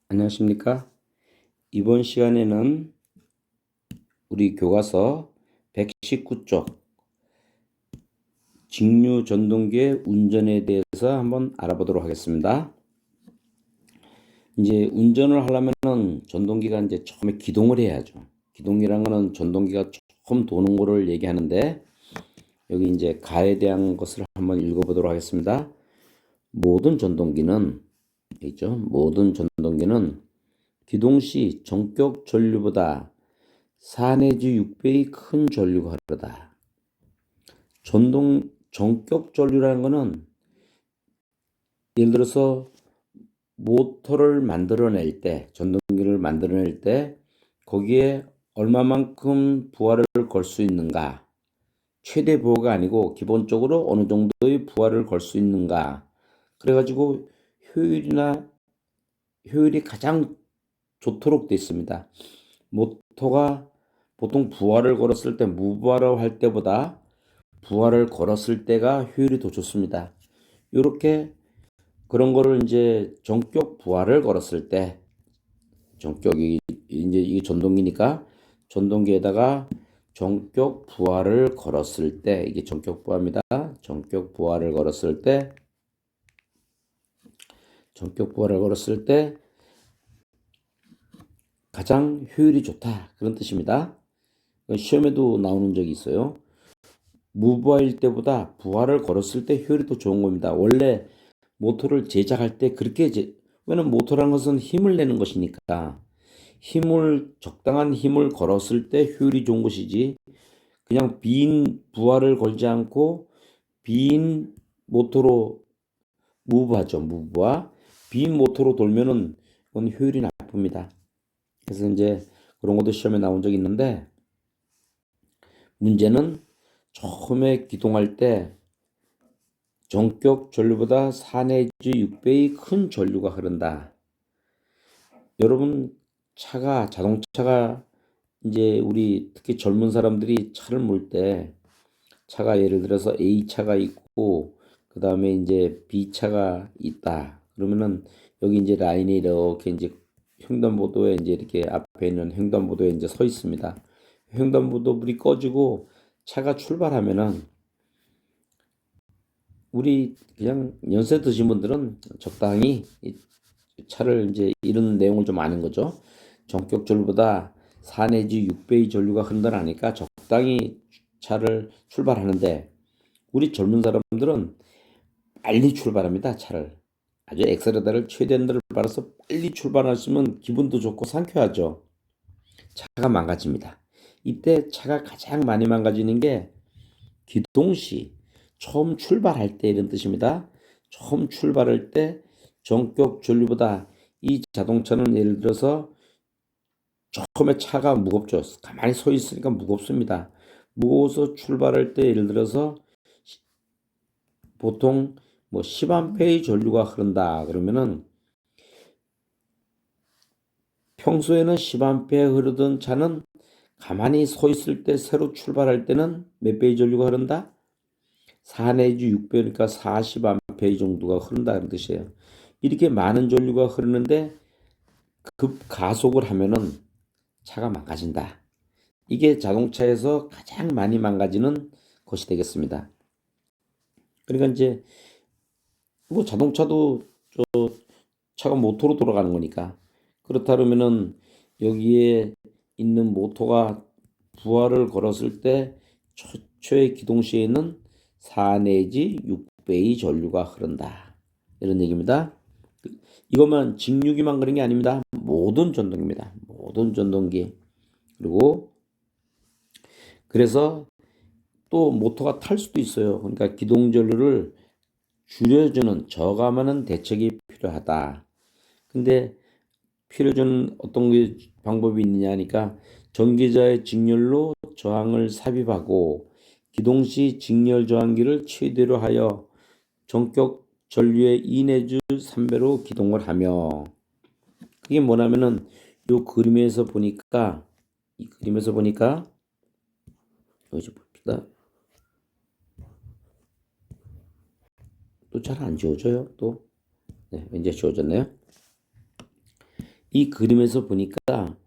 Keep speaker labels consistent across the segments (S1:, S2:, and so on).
S1: 안녕하십니까? 이번 시간에는 우리 교과서 119쪽 직류 전동기의 운전에 대해서 한번 알아보도록 하겠습니다. 이제 운전을 하려면은 전동기가 이제 처음에 기동을 해야죠. 기동이란 거는 전동기가 조금 도는 거를 얘기하는데, 여기 이제 가에 대한 것을 한번 읽어보도록 하겠습니다. 모든 전동기는 있죠. 모든 전동기는 기동 시 전격 전류보다 4 내지 6배의 큰 전류가 흐르다. 전격 전류라는 것은 예를 들어서 모터를 만들어낼 때, 전동기를 만들어낼 때 거기에 얼마만큼 부하를 걸 수 있는가, 최대 부하가 아니고 기본적으로 어느 정도의 부하를 걸 수 있는가, 그래가지고 효율이 가장 좋도록 되어 있습니다. 모터가 보통 부하를 걸었을 때, 무부하로 할 때보다 부하를 걸었을 때가 효율이 더 좋습니다. 이렇게 그런 거를 이제 전격 부하를 걸었을 때, 전격이 이제 이게 전동기니까 전동기에다가 전격 부하를 걸었을 때, 이게 전격 부하입니다. 전격 부하를 걸었을 때, 전격 부하를 걸었을 때 가장 효율이 좋다, 그런 뜻입니다. 시험에도 나오는 적이 있어요. 무부하일 때보다 부하를 걸었을 때 효율이 더 좋은 겁니다. 원래 모터를 제작할 때 그렇게 왜냐면 모터라는 것은 힘을 내는 것이니까 적당한 힘을 걸었을 때 효율이 좋은 것이지, 그냥 빈 부하를 걸지 않고 빈 모터로 무부하죠. 무부하. 빈 모터로 돌면은 그건 효율이 나쁩니다. 그래서 이제 그런 것도 시험에 나온 적이 있는데, 문제는 처음에 기동할 때 전격 전류보다 4 내지 6배의 큰 전류가 흐른다. 여러분, 자동차가 이제 우리 특히 젊은 사람들이 차를 몰 때, 차가 예를 들어서 A차가 있고 그 다음에 이제 B차가 있다. 그러면은 여기 이제 라인이 이렇게 이제 횡단보도에 이제 이렇게 앞에 있는 횡단보도에 이제 서 있습니다. 횡단보도 불이 꺼지고 차가 출발하면은 우리 그냥 연세 드신 분들은 적당히 이 차를 이제 이런 내용을 좀 아는 거죠. 전격 전류보다 4 내지 6배의 전류가 흔들어나니까 적당히 차를 출발하는데, 우리 젊은 사람들은 빨리 출발합니다. 차를 아주 엑셀레터를 최대한대로 밟아서 빨리 출발하시면 기분도 좋고 상쾌하죠. 차가 망가집니다. 이때 차가 가장 많이 망가지는 게 기동 시 처음 출발할 때, 이런 뜻입니다. 처음 출발할 때 전격 전류보다, 이 자동차는 예를 들어서 처음에 차가 무겁죠. 가만히 서 있으니까 무겁습니다. 무거워서 출발할 때 예를 들어서 보통 뭐 10A의 전류가 흐른다 그러면은, 평소에는 10A 흐르던 차는 가만히 서 있을 때, 새로 출발할 때는 몇 배의 전류가 흐른다? 4 내지 6배니까 40A 정도가 흐른다는 뜻이에요. 이렇게 많은 전류가 흐르는데 급 가속을 하면은 차가 망가진다. 이게 자동차에서 가장 많이 망가지는 것이 되겠습니다. 그러니까 이제 뭐 자동차도 차가 모터로 돌아가는 거니까, 그렇다 그러면은 여기에 있는 모터가 부하를 걸었을 때 최초의 기동 시에는 4 내지 6배의 전류가 흐른다, 이런 얘기입니다. 이것만 직류기만 그런 게 아닙니다. 모든 전동기입니다. 모든 전동기. 그리고 그래서 또 모터가 탈 수도 있어요. 그러니까 기동 전류를 줄여주는, 저감하는 대책이 필요하다. 근데 필요전 어떤 방법이 있느냐 하니까, 전기자의 직렬로 저항을 삽입하고 기동 시 직렬 저항기를 최대로 하여 전격 전류의 2 내지 3배로 기동을 하며, 그게 뭐냐면은 요 그림에서 보니까, 이 그림에서 보니까 여기 봅시다. 또 잘 안 지워져요. 또 네, 이제 지워졌네요. 이 그림에서 보니까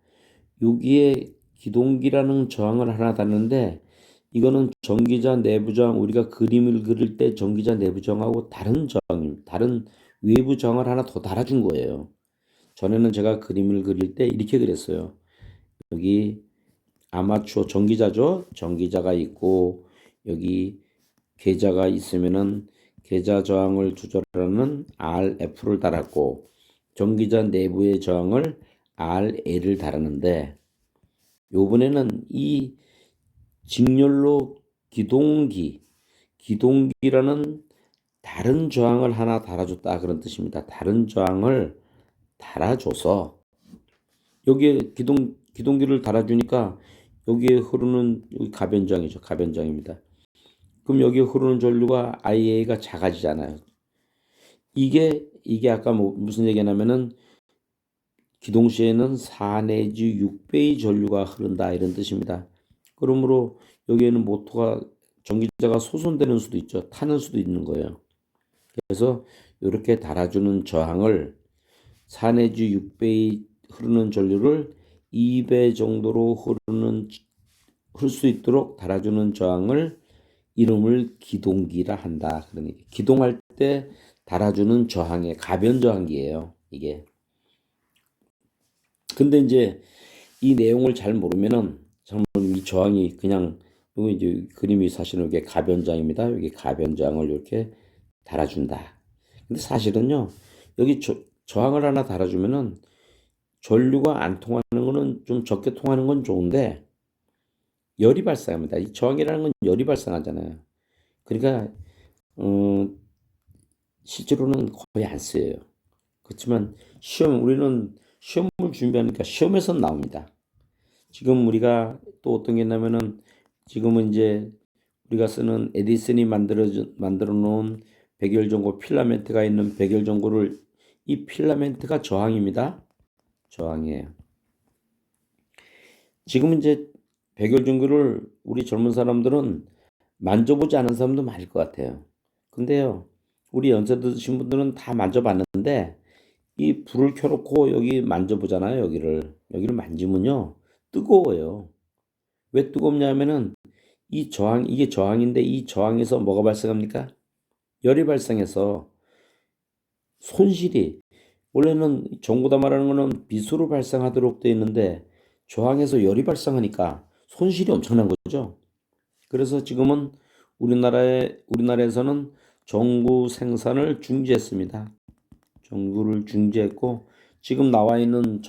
S1: 여기에 기동기라는 저항을 하나 뒀는데 이거는 전기자 내부 저항, 우리가 그림을 그릴 때 전기자 내부 저항하고 다른 저항입니다. 다른 외부 저항을 하나 더 달아준 거예요. 전에는 제가 그림을 그릴 때 이렇게 그렸어요. 여기 아마추어 전기자죠. 전기자가 있고 여기 계자가 있으면은 계자 저항을 조절하는 RF를 달았고 전기자 내부의 저항을 RL을 달았는데 요번에는 이 직렬로 기동기라는 다른 저항을 하나 달아줬다 그런 뜻입니다. 다른 저항을 달아줘서 여기에 기동기를 달아주니까 여기에 흐르는 여기 가변장이죠. 가변장입니다. 그럼 여기에 흐르는 전류가 IA가 작아지잖아요. 이게 아까 무슨 얘기냐면은 기동시에는 4 내지 6배의 전류가 흐른다 이런 뜻입니다. 그러므로 여기에는 모터가 전기자가 소선되는 수도 있죠. 타는 수도 있는 거예요. 그래서 이렇게 달아주는 저항을 4 내지 6배의 흐르는 전류를 2배 정도로 흐를 수 있도록 달아주는 저항을 이름을 기동기라 한다. 그러니 기동할 때 달아주는 저항의 가변 저항기예요. 이게. 근데 이제 이 내용을 잘 모르면은 정말 이 저항이 그냥 이거 이제 그림이 사실은 이게 가변장입니다. 여기 가변장을 이렇게 달아준다. 근데 사실은요 여기 저항을 하나 달아주면은 전류가 안 통하는 거는 좀 적게 통하는 건 좋은데 열이 발생합니다. 이 저항이라는 건 열이 발생하잖아요. 그러니까 실제로는 거의 안 쓰여요. 그렇지만 우리는 시험을 준비하니까 시험에서 나옵니다. 지금 우리가 또 어떤 게 있냐면은 지금은 이제 우리가 쓰는 에디슨이 만들어 놓은 백열전구 필라멘트가 있는 백열전구를 이 필라멘트가 저항입니다. 저항이에요. 지금 이제 백열전구를 우리 젊은 사람들은 만져보지 않은 사람도 많을 것 같아요. 근데요, 우리 연세 드신 분들은 다 만져봤는데 이 불을 켜놓고 여기 만져보잖아요. 여기를 만지면요 뜨거워요. 왜 뜨겁냐면은 이게 저항인데 이 저항에서 뭐가 발생합니까? 열이 발생해서 손실이 원래는 전구다 말하는 거는 비수로 발생하도록 되어 있는데 저항에서 열이 발생하니까 손실이 엄청난 거죠. 그래서 지금은 우리나라에서는 전구 생산을 중지했습니다. 전구를 중지했고 지금 나와 있는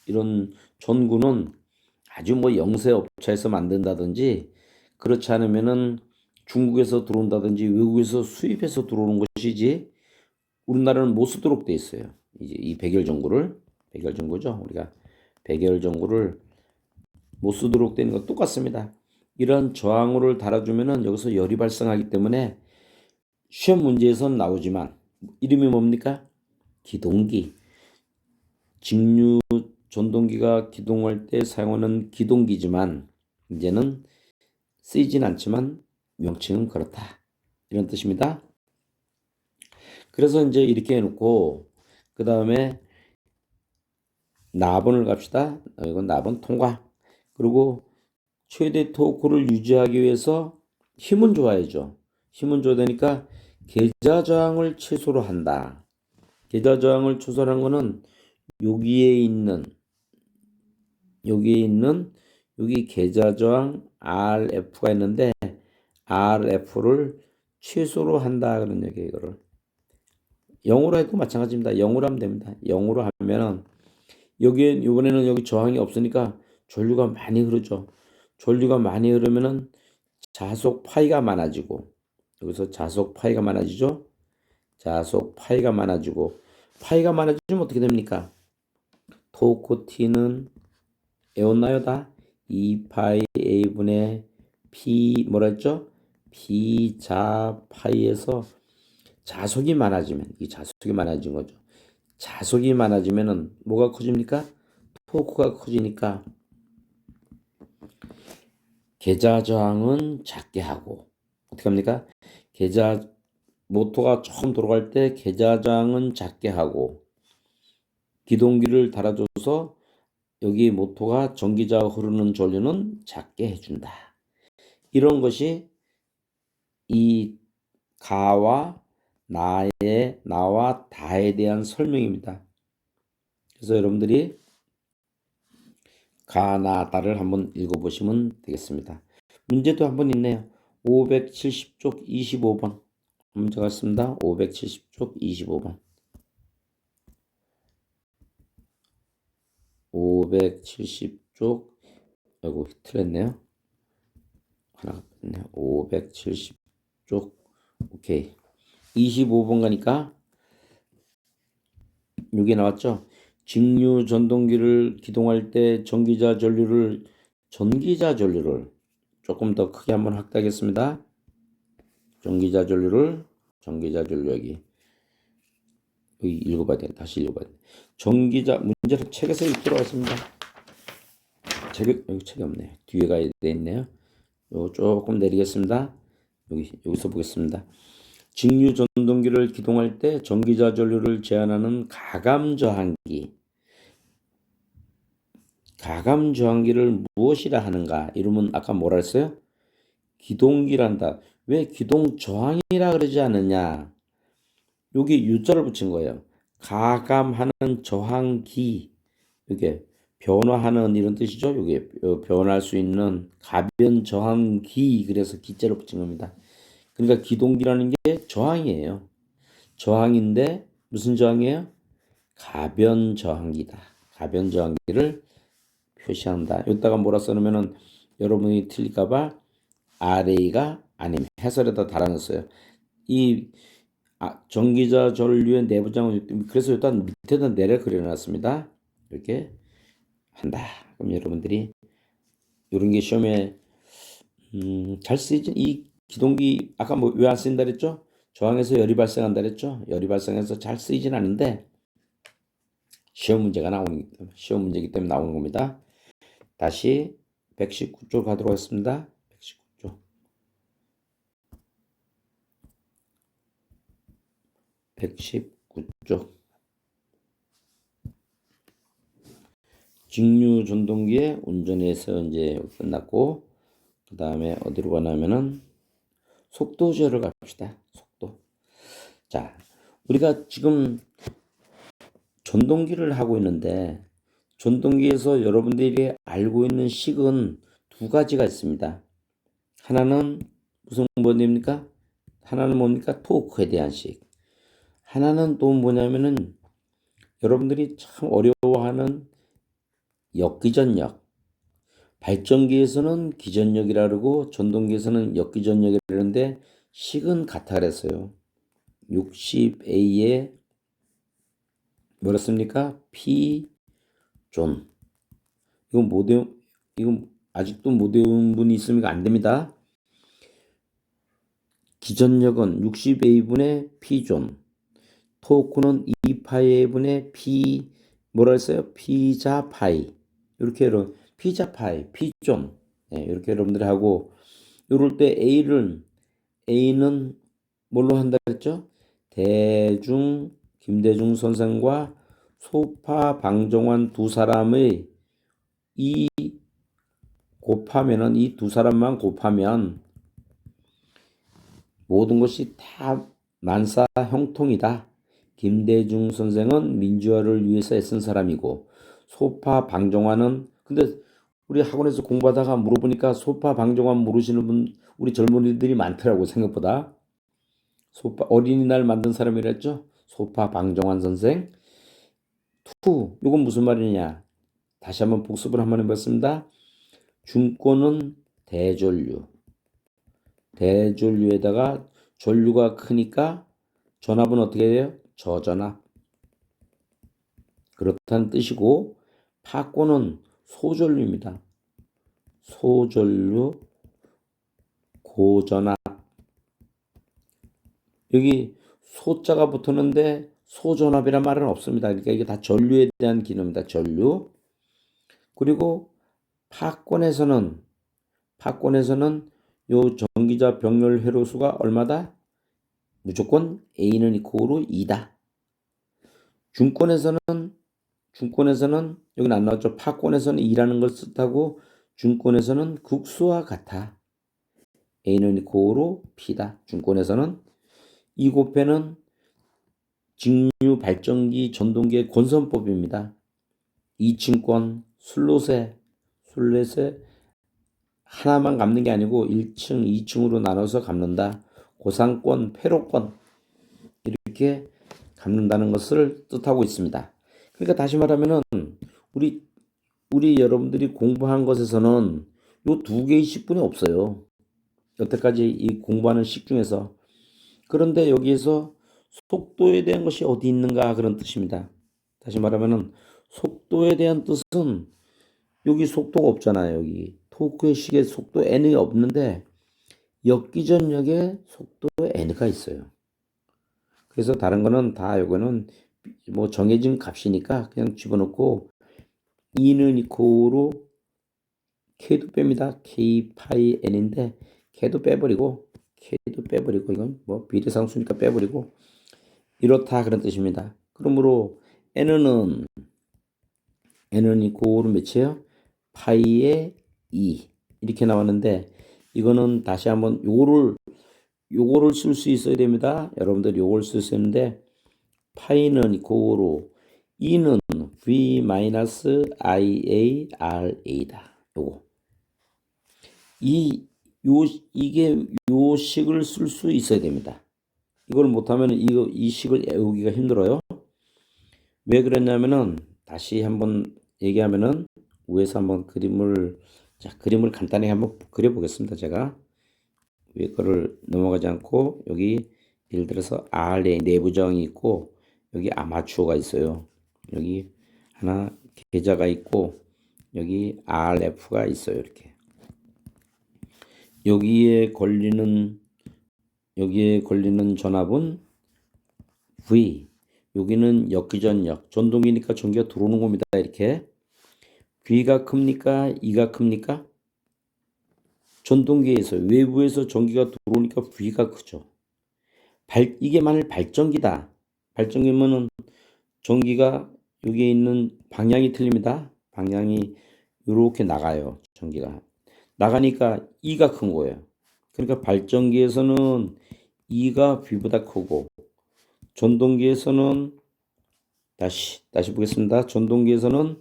S1: 이런 전구는 아주 뭐 영세 업체에서 만든다든지 그렇지 않으면은 중국에서 들어온다든지 외국에서 수입해서 들어오는 것이지 우리나라는 못 쓰도록 돼 있어요. 이제 이 백열전구죠. 우리가 백열전구를 못 쓰도록 되는 건 똑같습니다. 이런 저항호를 달아주면은 여기서 열이 발생하기 때문에 시험 문제에선 나오지만 이름이 뭡니까? 기동기. 직류 전동기가 기동할 때 사용하는 기동기지만 이제는 쓰이진 않지만 명칭은 그렇다. 이런 뜻입니다. 그래서 이제 이렇게 해놓고 그 다음에 나번을 갑시다. 이건 나번 통과. 그리고 최대 토크를 유지하기 위해서 힘은 줘야죠. 힘은 줘야 되니까 계좌 저항을 최소로 한다. 계좌 저항을 최소한 거는 여기에 있는 여기 계좌 저항 RF가 있는데 RF를 최소로 한다 그런 얘기예요. 이거를 0으로 해도 마찬가지입니다. 0으로 하면 됩니다. 0으로 하면은 이번에는 여기 저항이 없으니까 전류가 많이 흐르죠. 전류가 많이 흐르면은 자속 파이가 많아지고 여기서 자속 파이가 많아지죠. 자속 파이가 많아지고 파이가 많아지면 어떻게 됩니까? 토크 T는 외웠나요 다? 2파이 A분의 P 뭐라 했죠? P 자 파이에서 자속이 많아지면 이 자속이 많아진 거죠. 자속이 많아지면은 뭐가 커집니까? 토크가 커지니까 계좌 저항은 작게 하고 어떻게 합니까? 모터가 처음 돌아갈 때 계좌 저항은 작게 하고 기동기를 달아줘서 여기 모토가 전기자 흐르는 전류는 작게 해준다. 이런 것이 이 가와 나와 다에 대한 설명입니다. 그래서 여러분들이 가, 나, 다를 한번 읽어보시면 되겠습니다. 문제도 한번 있네요. 570쪽 25번 문제가 있습니다. 570쪽 25번 570쪽 아이고 틀렸네요. 하나 뺐네요. 570쪽 오케이. 25번 가니까 여기 나왔죠. 직류 전동기를 기동할 때 전기자 전류를 조금 더 크게 한번 확대하겠습니다. 전기자 전류 여기 읽어봐야 돼. 다시 읽어봐야 돼. 전기자 문제를 책에서 읽도록 하겠습니다. 여기 책이 없네요. 뒤에 가야 돼 있네요. 요 조금 내리겠습니다. 여기서 보겠습니다. 직류 전동기를 기동할 때 전기자 전류를 제한하는 가감 저항기를 무엇이라 하는가? 이러면 아까 뭐라 했어요? 기동기란다. 왜 기동 저항이라 그러지 않느냐? 여기 U자를 붙인 거예요. 가감하는 저항기. 이게 변화하는 이런 뜻이죠. 이게 변할 수 있는 가변 저항기. 그래서 기자를 붙인 겁니다. 그러니까 기동기라는 게 저항이에요. 저항인데 무슨 저항이에요? 가변 저항기다. 가변 저항기를 표시한다. 여기다가 뭐라 써놓으면은 여러분이 틀릴까봐 RA가 아니면 해설에다 달아놨어요. 이 전기자 전류의 내부장은 그래서 일단 밑에다 내려 그려놨습니다. 이렇게 한다. 그럼 여러분들이 이런 게 시험에 잘 쓰이진 이 기동기 아까 뭐 왜 안 쓰인다 그랬죠? 저항에서 열이 발생한다 그랬죠? 열이 발생해서 잘 쓰이진 않는데 시험 문제가 시험 문제이기 때문에 나오는 겁니다. 다시 119쪽 가도록 하겠습니다. 119쪽. 119쪽. 직류 전동기의 운전에서 이제 끝났고 그 다음에 어디로 가냐면은 속도 조절을 갑시다. 속도. 자, 우리가 지금 전동기를 하고 있는데 전동기에서 여러분들이 알고 있는 식은 두 가지가 있습니다. 하나는 무슨 원리입니까? 하나는 뭡니까? 토크에 대한 식. 하나는 또 뭐냐면은 여러분들이 참 어려워하는 역기전력. 발전기에서는 기전력이라 그러고 전동기에서는 역기전력이라 그러는데 식은 같아 그랬어요. 60A에 뭐랬습니까? P존. 이건 아직도 못 외운 분이 있으면 안 됩니다. 기전력은 60A분의 P존. 토크는 2파이분의 P 뭐라 했어요? 피자 파이. 이렇게 피자 파이, P존. 네, 이렇게 여러분들이 하고 이럴 때 A는 뭘로 한다 그랬죠? 김대중 선생과 소파 방정환 두 사람의 이 두 사람만 곱하면 모든 것이 다 만사 형통이다. 김대중 선생은 민주화를 위해서 애쓴 사람이고 소파 방정환은 근데 우리 학원에서 공부하다가 물어보니까 소파 방정환 모르시는 분 우리 젊은이들이 많더라고 생각보다. 소파 어린이날 만든 사람이랬죠. 소파 방정환 선생. 이건 무슨 말이냐? 다시 한번 복습을 한번 해봤습니다. 중권은 대전류에다가 전류가 크니까 전압은 어떻게 해요? 저전압. 그렇다는 뜻이고 파권은 소전류입니다. 소전류 고전압. 여기 소자가 붙었는데 소전압이란 말은 없습니다. 그러니까 이게 다 전류에 대한 기능입니다. 전류. 그리고 파권에서는 요 전기자 병렬 회로수가 얼마다? 무조건 A는 이코로 2다. 중권에서는 중권에서는 여기는 안 나왔죠. 파권에서는 이라는 걸 뜻하고 중권에서는 국수와 같아. A는 이코 5로 P다. 중권에서는 이 곱해는 직류 발전기 전동기의 권선법입니다. 2층권 술렛에 하나만 갚는 게 아니고 1층, 2층으로 나눠서 갚는다. 고상권, 패로권 이렇게 갚는다는 것을 뜻하고 있습니다. 그러니까 다시 말하면은 우리 여러분들이 공부한 것에서는 요 두 개의 식분이 없어요. 여태까지 이 공부하는 식 중에서. 그런데 여기에서 속도에 대한 것이 어디 있는가 그런 뜻입니다. 다시 말하면은 속도에 대한 뜻은 여기 속도가 없잖아요. 여기 토크의 식의 속도 n이 없는데 역기전역에 속도 n가 있어요. 그래서 다른 거는 다 요거는 뭐 정해진 값이니까 그냥 집어넣고 2는 이코로 k도 뺍니다. k 파이 n인데 k도 빼버리고 이건 뭐 비례상수니까 빼버리고 이렇다 그런 뜻입니다. 그러므로 n은 이코로 몇이에요? 파이의 2 이렇게 나왔는데 이거는 다시 한번 요거를 쓸 수 있어야 됩니다. 여러분들 요걸 쓸 수 있는데 파이는 이코로 2는 v-iarA다. 요거 이게 요 식을 쓸 수 있어야 됩니다. 이걸 못하면 이 식을 외우기가 힘들어요. 왜 그랬냐면은 다시 한번 얘기하면은 위에서 한번 그림을 간단히 한번 그려보겠습니다. 제가 위에 거를 넘어가지 않고 여기 예를 들어서 R의 내부정이 있고 여기 아마추어가 있어요. 여기 하나 계좌가 있고 여기 RF가 있어요. 이렇게 여기에 걸리는 전압은 V. 여기는 역기전역. 전동기니까 전기가 들어오는 겁니다. 이렇게. V가 큽니까? E가 큽니까? 전동기에서 외부에서 전기가 들어오니까 V가 크죠. 이게 만일 발전기다. 발전기면은 전기가 여기에 있는 방향이 틀립니다. 방향이 이렇게 나가요. 전기가. 나가니까 E가 큰 거예요. 그러니까 발전기에서는 E가 V보다 크고 전동기에서는 다시 보겠습니다. 전동기에서는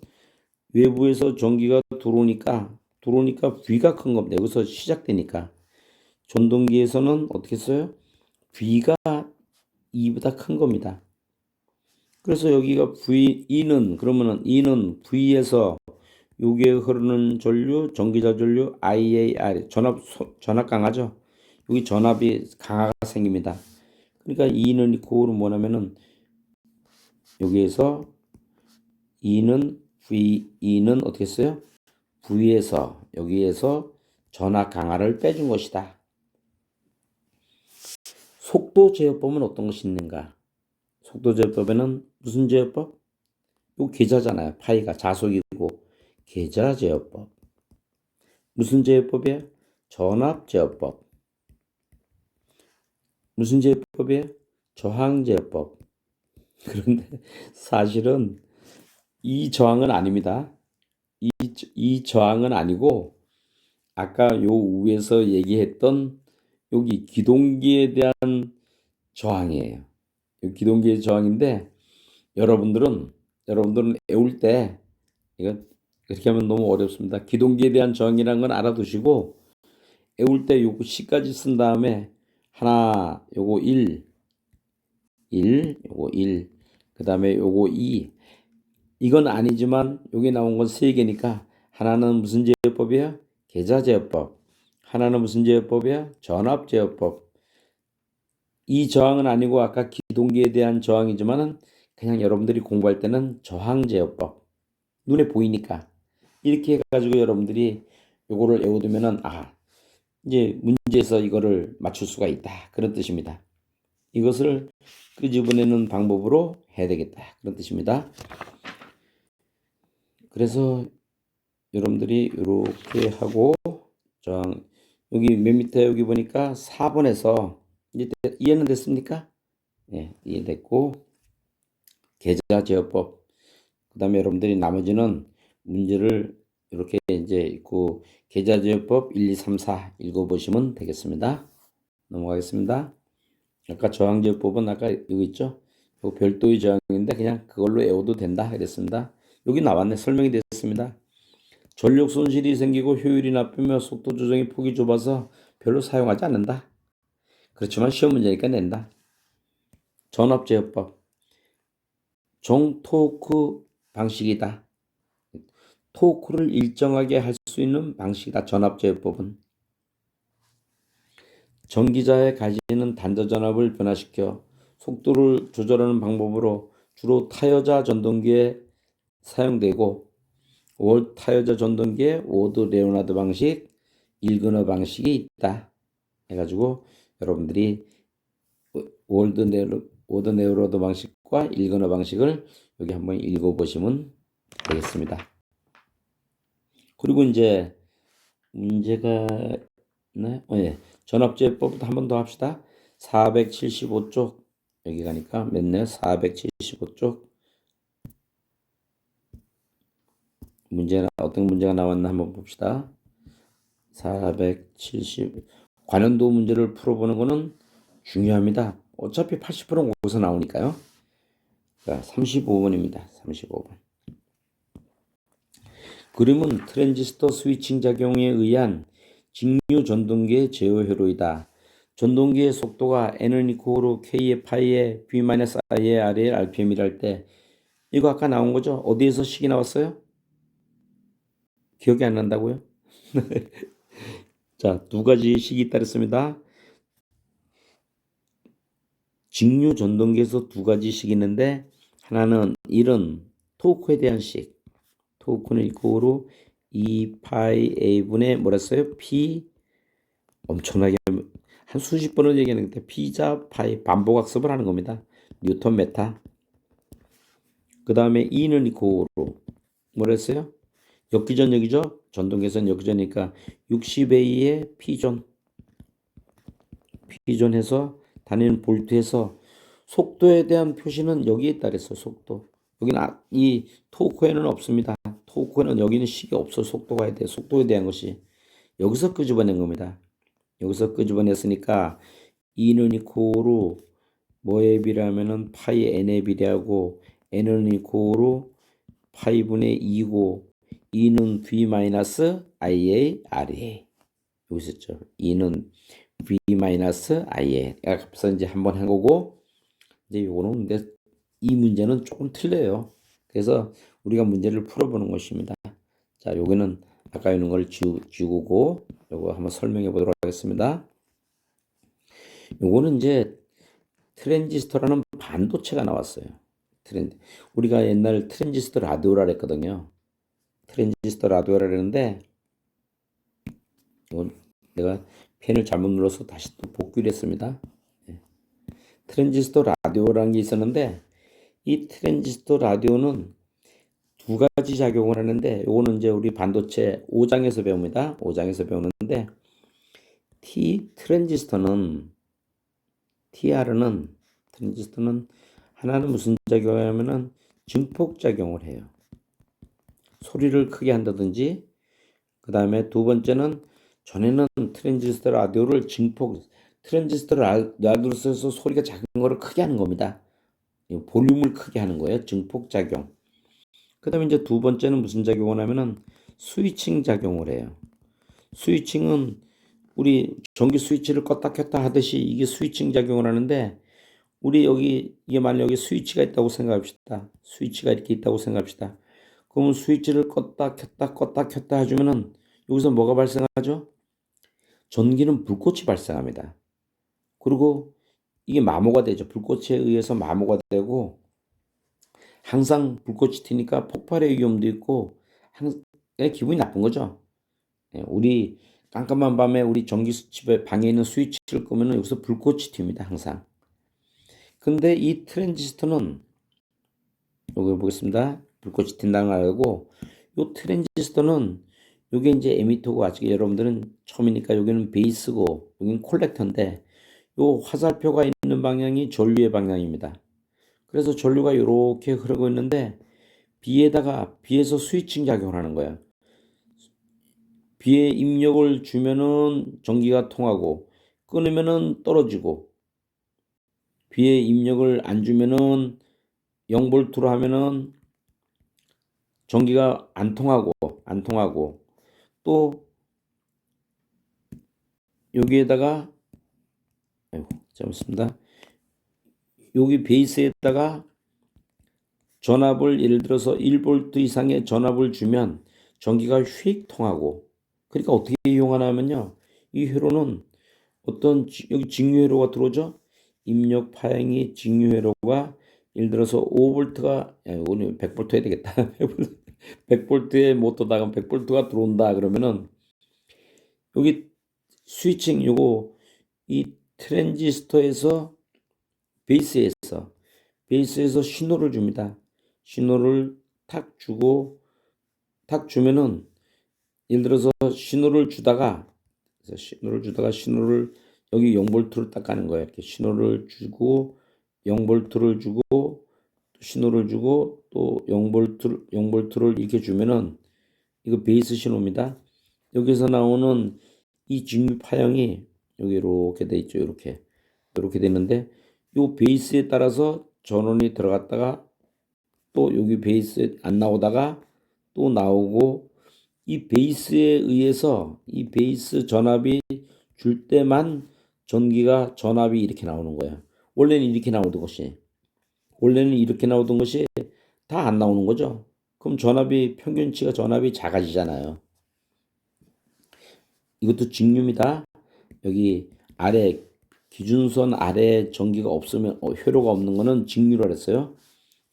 S1: 외부에서 전기가 들어오니까 V가 큰 겁니다. 여기서 시작되니까 전동기에서는 어떻게 써요? V가 E보다 큰 겁니다. 그래서 여기가 E는 V에서 여기에 흐르는 전류, 전기자 전류 IAR 전압 강하죠. 여기 전압이 강화가 생깁니다. 그러니까 E는 이코로 뭐냐면은 여기에서 E는 어떻게 써요? V에서 여기에서 전압 강화를 빼준 것이다. 속도 제어법은 어떤 것이 있는가? 속도 제어법에는 무슨 제어법? 요 계좌잖아요. 파이가 자속이고 계좌 제어법. 무슨 제어법이에요? 전압 제어법. 무슨 제어법이에요? 저항 제어법. 그런데 사실은 이 저항은 아닙니다. 이 저항은 아니고 아까 요 위에서 얘기했던 여기 기동기에 대한 저항이에요. 기동기의 저항인데 여러분들은 외울 때 이건 그렇게 하면 너무 어렵습니다. 기동기에 대한 저항이라는 건 알아두시고 외울 때 요거 C까지 쓴 다음에 하나 요거 1 요거 1 그 다음에 요거 2 이건 아니지만 여기 나온 건 3개니까 하나는 무슨 제어법이야? 계좌 제어법. 하나는 무슨 제어법이야? 전압 제어법. 이 저항은 아니고 아까 기동기에 대한 저항이지만은 그냥 여러분들이 공부할 때는 저항 제어법. 눈에 보이니까 이렇게 해가지고 여러분들이 요거를 외워두면은 이제 문제에서 이거를 맞출 수가 있다 그런 뜻입니다. 이것을 끄집어내는 방법으로 해야 되겠다 그런 뜻입니다. 그래서 여러분들이 이렇게 하고 여기 맨 밑에 여기 보니까 4번에서 이제 이해는 됐습니까? 네, 이해됐고 계좌 제어법 그 다음에 여러분들이 나머지는 문제를 이렇게 이제 그 계좌제어법 1, 2, 3, 4 읽어보시면 되겠습니다. 넘어가겠습니다. 아까 저항제어법은 아까 이거 있죠? 이거 별도의 저항인데 그냥 그걸로 외워도 된다 그랬습니다. 여기 나왔네. 설명이 됐습니다. 전력 손실이 생기고 효율이 나쁘며 속도 조정의 폭이 좁아서 별로 사용하지 않는다. 그렇지만 시험 문제니까 낸다. 전압제어법. 종토크 방식이다. 토크를 일정하게 할 수 있는 방식이다. 전압제어법은. 전기자의 가지는 단자전압을 변화시켜 속도를 조절하는 방법으로 주로 타여자 전동기에 사용되고 타여자 전동기에 워드 레오나드 방식, 일그너 방식이 있다. 해가지고 여러분들이 워드 네오로드 방식과 일그너 방식을 여기 한번 읽어보시면 되겠습니다. 그리고 이제 문제가 네? 예. 전압제법부터 한 번 더 합시다. 475쪽 여기 가니까 몇네 475쪽 문제가 어떤 문제가 나왔나 한번 봅시다. 470 관연도 문제를 풀어보는 것은 중요합니다. 어차피 80%는 거기서 나오니까요. 자, 35번입니다. 35번. 그림은 트랜지스터 스위칭 작용에 의한 직류 전동기의 제어 회로이다. 전동기의 속도가 N을 이코로 K의 파이에 B-I의 R의 RPM이랄 때 이거 아까 나온 거죠? 어디에서 식이 나왔어요? 기억이 안 난다고요? 자, 두 가지 식이 있다랬습니다. 직류 전동기에서 두 가지 식이 있는데 하나는 이런 토크에 대한 식. 토크는 이코로 2파이 A분의 뭐랬어요? P 엄청나게 한 수십 번을 얘기하는데 P자 파이 반복학습을 하는 겁니다. 뉴턴 메타. 그 다음에 E는 이코로 뭐랬어요? 역기전 여기죠? 전동계선 역기전이니까 60A의 P존. P존해서 다니는 볼트에서 속도에 대한 표시는 여기에 있다 그랬어요. 속도. 여기는 이 토크에는 없습니다. 토크에는 여기는 식이 없어. 속도가 해야 돼. 속도에 대한 것이. 여기서 끄집어낸 겁니다. 여기서 끄집어냈으니까 E는 이코로 뭐에 비례하면은 파이 N에 비례하고 N은 이코로 파이분의 2고 E는 V-I의 R에 여기 있었죠. E는 V-I의 값을 이제 한번 한 거고 이제 요거는 근데 이 문제는 조금 틀려요. 그래서 우리가 문제를 풀어보는 것입니다. 자, 여기는 아까 있는 걸 지우고 요거 한번 설명해 보도록 하겠습니다. 요거는 이제 트랜지스터라는 반도체가 나왔어요. 우리가 옛날 트랜지스터 라디오라 그랬거든요. 트랜지스터 라디오라 그랬는데 이건 내가 펜을 잘못 눌러서 다시 또 복귀를 했습니다. 트랜지스터 라디오라는 게 있었는데 이 트랜지스터 라디오는 두 가지 작용을 하는데 요거는 이제 우리 반도체 5장에서 배웁니다. 5장에서 배우는데 트랜지스터는 하나는 무슨 작용을 하면은 증폭 작용을 해요. 소리를 크게 한다든지 그 다음에 두 번째는 전에는 트랜지스터 라디오를 트랜지스터 라디오를 써서 소리가 작은 거를 크게 하는 겁니다. 볼륨을 크게 하는 거예요. 증폭 작용. 그 다음에 이제 두 번째는 무슨 작용을 하면은 스위칭 작용을 해요. 스위칭은 우리 전기 스위치를 껐다 켰다 하듯이 이게 스위칭 작용을 하는데 우리 여기 이게 만약 여기 스위치가 있다고 생각합시다. 스위치가 이렇게 있다고 생각합시다. 그러면 스위치를 껐다 켰다 해주면은 여기서 뭐가 발생하죠? 전기는 불꽃이 발생합니다. 그리고 이게 마모가 되죠. 불꽃에 의해서 마모가 되고 항상 불꽃이 튀니까 폭발의 위험도 있고 기분이 나쁜 거죠. 우리 깜깜한 밤에 우리 전기집에 방에 있는 스위치를 끄면 여기서 불꽃이 튑니다. 항상. 근데 이 트랜지스터는 여기 보겠습니다. 불꽃이 튄다는 걸 알고 이 트랜지스터는 이게 이제 에미터고 아직 여러분들은 처음이니까 여기는 베이스고 여기는 콜렉터인데 이 화살표가 있는 방향이 전류의 방향입니다. 그래서 전류가 이렇게 흐르고 있는데 B에서 스위칭 작용을 하는 거야. B에 입력을 주면은 전기가 통하고 끊으면은 떨어지고, B에 입력을 안 주면은 0볼트로 하면은 전기가 안 통하고 또 여기에다가 잘못습니다. 여기 베이스에다가 전압을 예를 들어서 1볼트 이상의 전압을 주면 전기가 휙 통하고, 그러니까 어떻게 이용하냐면요, 이 회로는 여기 직류회로가 들어오죠. 입력 파형이 직류회로가 예를 들어서 5볼트가 오늘 100볼트 해야 되겠다. 100볼트의 모터다가 100볼트가 들어온다 그러면은 여기 스위칭 요거 이 트랜지스터에서 베이스에서 신호를 줍니다. 신호를 탁 주면은 예를 들어서 신호를 주다가 여기 0볼트를 딱 가는 거예요. 이렇게 신호를 주고 0볼트를 주고 신호를 주고 또 0볼트를 이렇게 주면은 이거 베이스 신호입니다. 여기서 나오는 이 직류 파형이 여기 이렇게 돼 있죠. 이렇게 되는데 요 베이스에 따라서 전원이 들어갔다가 또 여기 베이스에 안 나오다가 또 나오고, 이 베이스에 의해서 이 베이스 전압이 줄 때만 전압이 이렇게 나오는 거야. 원래는 이렇게 나오던 것이 다 안 나오는 거죠. 그럼 평균치가 전압이 작아지잖아요. 이것도 직류입니다. 여기 아래 기준선 아래 전기가 없으면 회로가 없는 거는 직류라 그랬어요.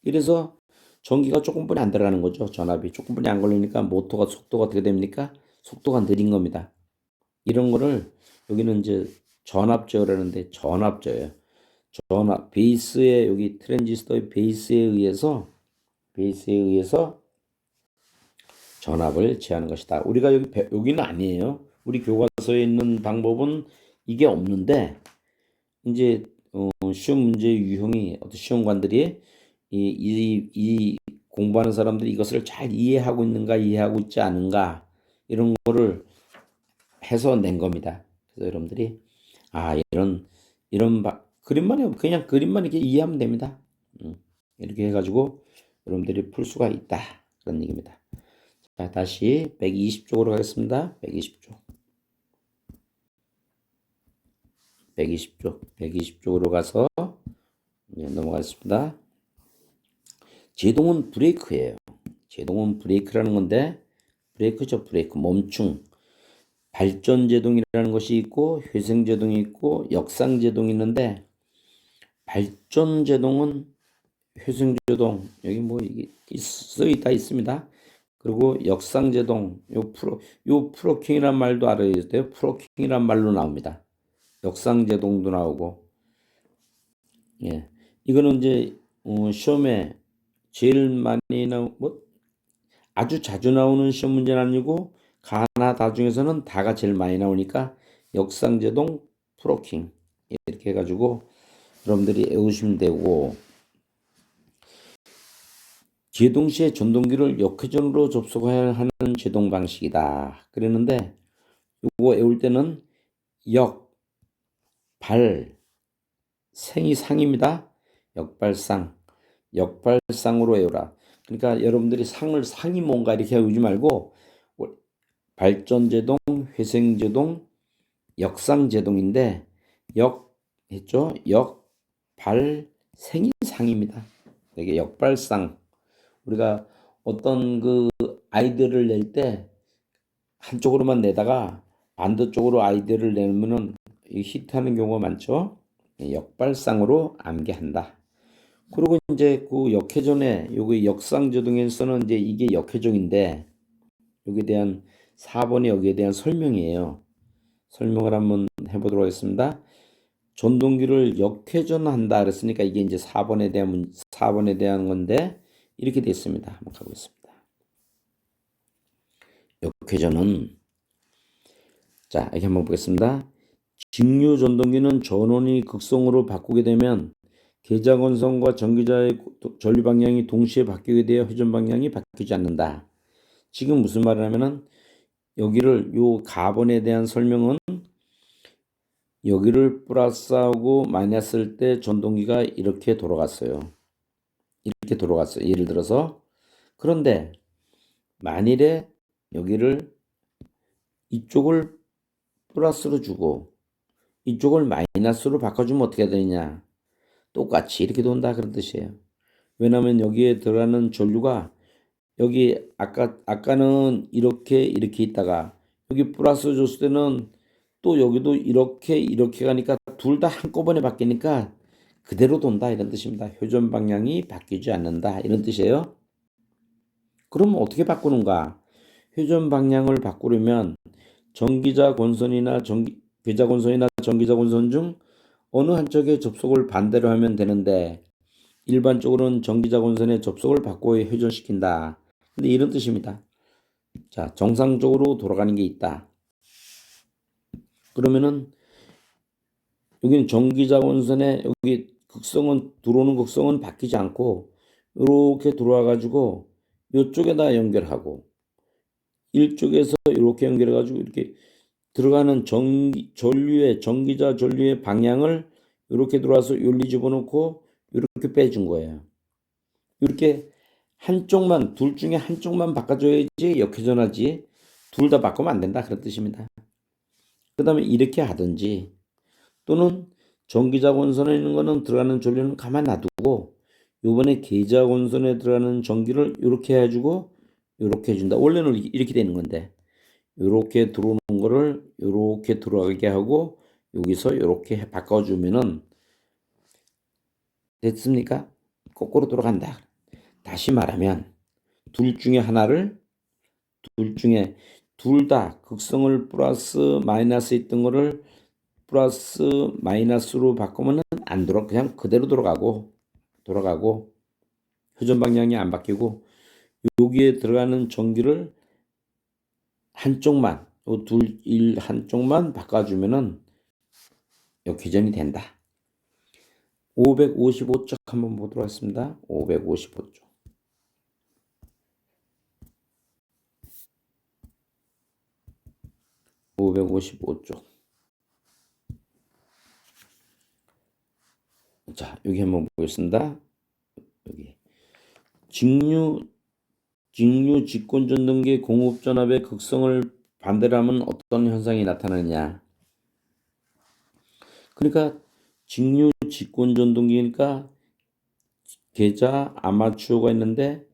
S1: 이래서 전기가 조금뿐이 안 들어가는 거죠. 전압이 조금뿐이 안 걸리니까 모터가 속도가 어떻게 됩니까? 속도가 느린 겁니다. 이런 거를 여기는 이제 전압제어라는데, 전압제어예요. 베이스에 여기 트랜지스터의 베이스에 의해서 전압을 제하는 것이다. 우리가 여기는 아니에요. 우리 교과서에 있는 방법은 이게 없는데, 이제 시험 문제 유형이 어떤 시험관들이 이 공부하는 사람들이 이것을 잘 이해하고 있는가 이해하고 있지 않은가 이런 거를 해서 낸 겁니다. 그래서 여러분들이 이런 그림만 그냥 그림만 이렇게 이해하면 됩니다. 이렇게 해가지고 여러분들이 풀 수가 있다 그런 얘기입니다. 자, 다시 120쪽으로 가겠습니다. 120쪽으로 가서 넘어가겠습니다. 제동은 브레이크예요. 제동은 브레이크라는 건데, 브레이크죠. 브레이크, 멈춤. 발전제동이라는 것이 있고 회생제동이 있고 역상제동이 있는데, 발전제동은 회생제동 여기 뭐 이게 써 있습니다. 그리고 역상제동 요 프로킹이란 말도 알아야 돼요. 프로킹이란 말로 나옵니다. 역상제동도 나오고, 예, 이거는 이제 시험에 제일 많이 아주 자주 나오는 시험 문제는 아니고 가나 다 중에서는 다가 제일 많이 나오니까 역상제동, 프로킹 이렇게 해가지고 여러분들이 외우시면 되고, 제동 시에 전동기를 역회전으로 접속해야 하는 제동 방식이다 그랬는데, 이거 외울 때는 생이 상입니다. 역발상으로 외우라. 그러니까 여러분들이 상이 뭔가 이렇게 외우지 말고 발전제동, 회생제동, 역상제동인데 했죠? 역발생이 상입니다. 이게 역발상. 우리가 어떤 그 아이디어를 낼 때 한쪽으로만 내다가 반대쪽으로 아이디어를 내면은 히트하는 경우가 많죠. 역발상으로 암기한다. 그리고 이제 그 역회전에 여기 역상제동에서는 이제 이게 역회전인데, 여기에 대한 4번이 여기에 대한 설명이에요. 설명을 한번 해보도록 하겠습니다. 전동기를 역회전한다 그랬으니까 이게 이제 4번에 대한 건데, 이렇게 되어 있습니다. 한번 가보겠습니다. 역회전은, 자, 이렇게 한번 보겠습니다. 직류 전동기는 전원이 극성으로 바꾸게 되면 계좌건성과 전기자의 전류 방향이 동시에 바뀌게 되어 회전 방향이 바뀌지 않는다. 지금 무슨 말을 하면은 여기를 요 가번에 대한 설명은 여기를 플러스하고 마이너스 할 때 전동기가 이렇게 돌아갔어요. 이렇게 돌아갔어요. 예를 들어서 그런데 만일에 여기를 이쪽을 플러스로 주고 이쪽을 마이너스로 바꿔주면 어떻게 되느냐? 똑같이 이렇게 돈다 그런 뜻이에요. 왜냐하면 여기에 들어가는 전류가 여기 아까는 이렇게 있다가 여기 플러스 줬을 때는 또 여기도 이렇게 가니까 둘 다 한꺼번에 바뀌니까 그대로 돈다 이런 뜻입니다. 회전 방향이 바뀌지 않는다 이런 뜻이에요. 그럼 어떻게 바꾸는가? 회전 방향을 바꾸려면 전기자 권선이나 계좌 권선이나 전기자 권선 중 어느 한쪽에 접속을 반대로 하면 되는데 일반적으로는 전기자 권선의 접속을 바꿔야 회전시킨다. 근데 이런 뜻입니다. 자, 정상적으로 돌아가는 게 있다. 그러면은 여기는 전기자 권선에 여기 들어오는 극성은 바뀌지 않고 이렇게 들어와 가지고 이쪽에다 연결하고 이쪽에서 이렇게 연결해 가지고 이렇게 들어가는 전기자 전류의 방향을 이렇게 들어와서 여기 집어넣고 이렇게 빼준 거예요. 이렇게 한쪽만 둘 중에 한쪽만 바꿔줘야지 역회전하지 둘 다 바꾸면 안 된다 그런 뜻입니다. 그 다음에 이렇게 하든지 또는 전기자 권선에 있는 거는 들어가는 전류는 가만 놔두고 요번에 계좌 권선에 들어가는 전기를 이렇게 해주고 이렇게 해준다. 원래는 이렇게 되는 건데 이렇게 들어오는 거를 이렇게 들어가게 하고 여기서 이렇게 바꿔주면은 됐습니까? 거꾸로 돌아간다. 다시 말하면 둘 중에 둘 다 극성을 플러스 마이너스 있던 거를 플러스 마이너스로 바꾸면은 안 돌아 그냥 그대로 돌아가고 회전 방향이 안 바뀌고 여기에 들어가는 전기를 한쪽만 한쪽만 바꿔주면은 역회전이 된다. 555쪽 한번 보도록 하겠습니다. 555쪽. 자, 여기 한번 보겠습니다. 여기 직류 직권 전등기 공급 전압의 극성을 반대로 하면 어떤 현상이 나타나느냐? 그러니까 직류 직권 전등기니까 계좌 아마추어가 있는데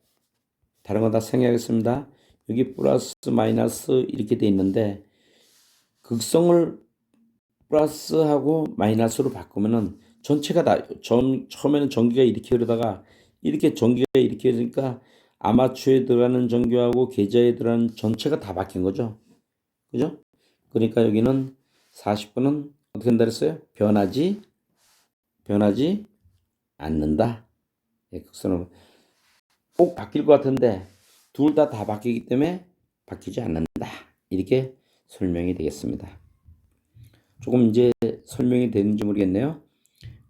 S1: 다른 거 다 생략하겠습니다. 여기 플러스 마이너스 이렇게 돼 있는데 극성을 플러스하고 마이너스로 바꾸면은 전체가 처음에는 전기가 이렇게 흐르다가 이렇게 전기가 이렇게 흐르니까 아마추어에 들어가는 전기하고 계좌에 들어가는 전체가 다 바뀐 거죠. 그죠? 그러니까 여기는 40분은 어떻게 한다 그랬어요? 변하지 않는다. 예, 극선은 꼭 바뀔 것 같은데 둘 다 바뀌기 때문에 바뀌지 않는다. 이렇게 설명이 되겠습니다. 조금 이제 설명이 되는지 모르겠네요.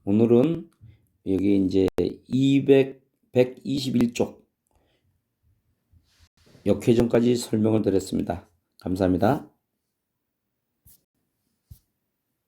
S1: 오늘은 여기 이제 121쪽 역회전까지 설명을 드렸습니다. 감사합니다.